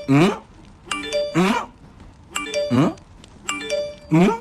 Hmm? Hmm? Hmm? Hmm?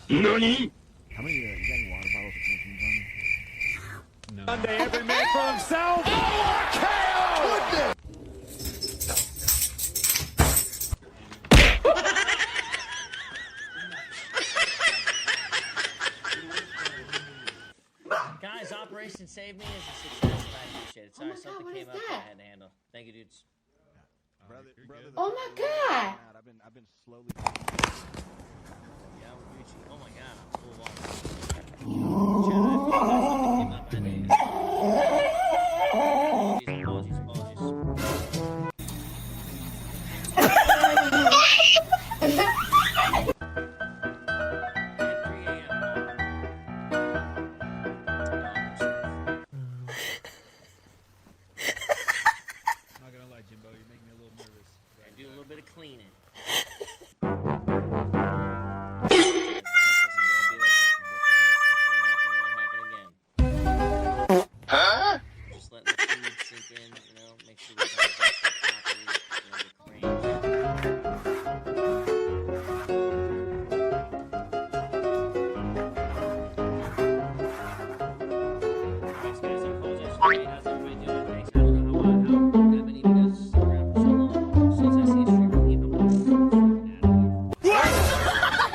NANI?! How many, you got any water bottles or canteens on you? No. Sunday, every man for himself. KO! Guys, Operation Save Me is a success, and I appreciate it. Sorry, something what came is up that I that? had to handle. Thank you, dudes. Brother, Oh my God! I've been slowly. Yeah, Gucci. Oh my God, I'm full of Something came up, I had to handle. Apologies, apologies. I'm not gonna lie, Jimbo, you're making me a little nervous. I do a little bit of cleaning. Huh? Just letting the food sink in, you know, make sure we digest it properly, you know, the Thanks, guys. I apologize for late. How's everybody doing? Thanks. I don't know how that many of you guys stuck around for so long. Since I see a stream of people, I'm freaking out of here.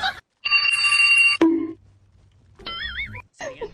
Say again?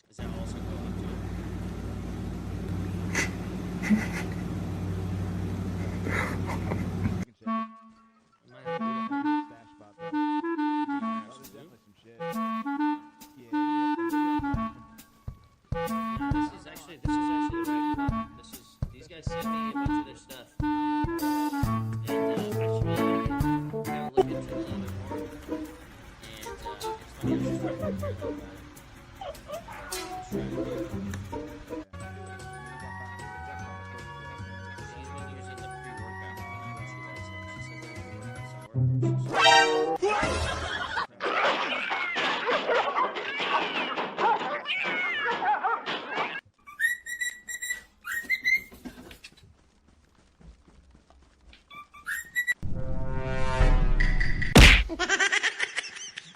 Is that also going to? Am I gonna do that? Stash spot, Yeah, though. Oh, there's absolutely. definitely some shit. Yeah. This is actually the right one. These guys sent me a bunch of their stuff. And I should really kind of look into it a little bit more. And it's funny, I was just talking to Carol about it. She's been using the pre-workout. She likes it. She says that the workouts don't work for her.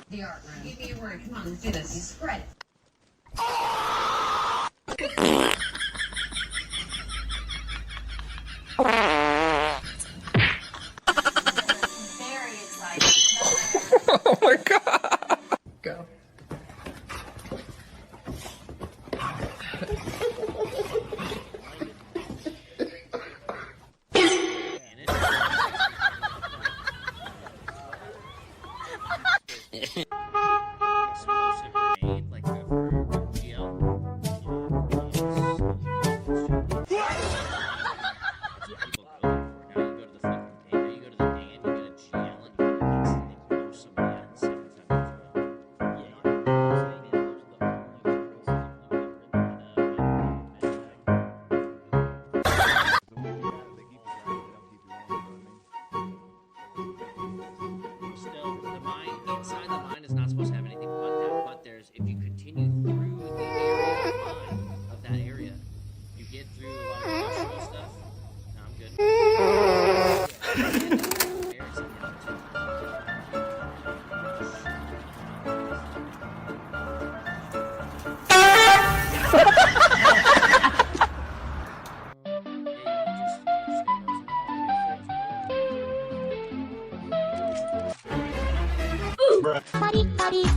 The art room. Give me a word. Come on, let's do this. You spread it. Very exciting. Oh my God! Go. Explosive grenade, like for GL. That's what people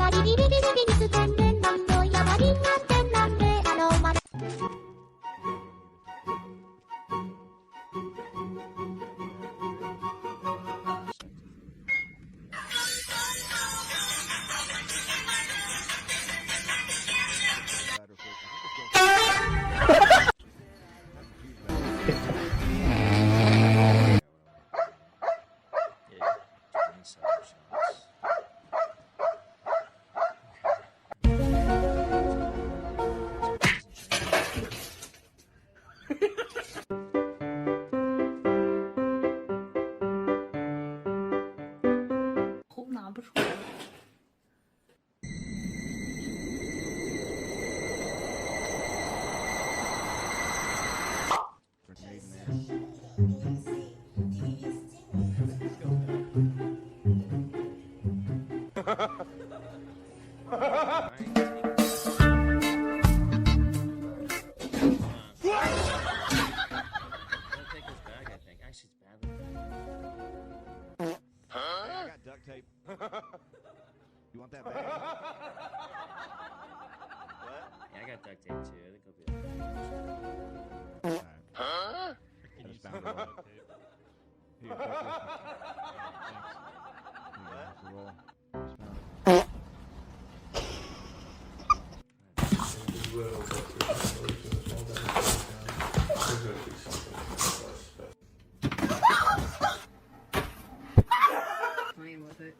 야바리리리리리리스 뱉는 놈도 야바리한테 남네 아로마 Yeah, 27 shots. I got duct tape. You want that bag? Yeah, I got duct tape too. I think I'll be Alright. I just found a lot of tape. Here, take this one. Thanks. Here you go, it's a roll. Just found it. Playing with it.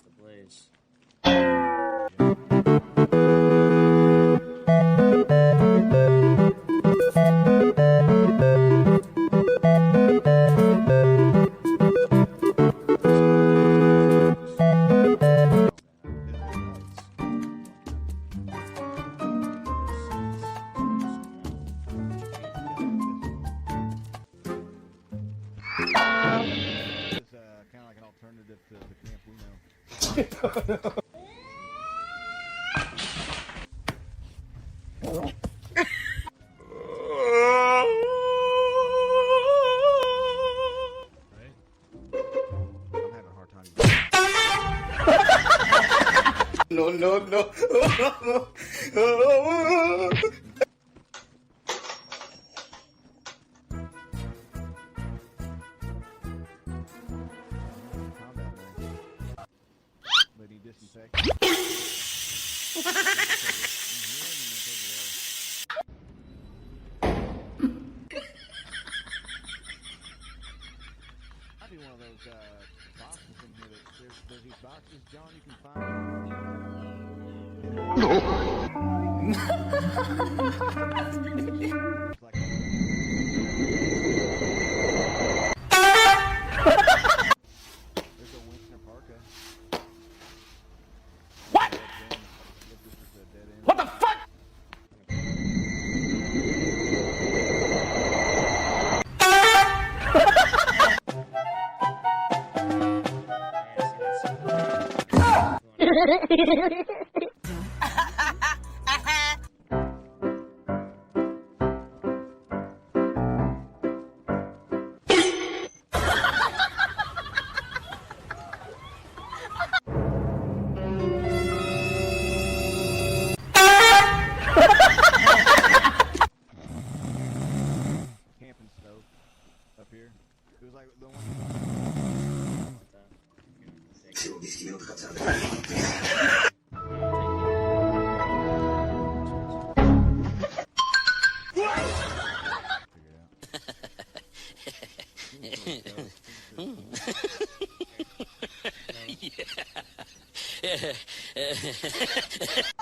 the blaze. It's kind of like an alternative to the camp we know. Right? I'm having a hard time. No, no, no. Combat man. Lady disinfect. Might be one of those boxes in here that there's these boxes, John, you can find. It's like there's a Winston Parka. What? This is a dead end. What the fuck? Camping stove up here. It was like the one. Figure it out.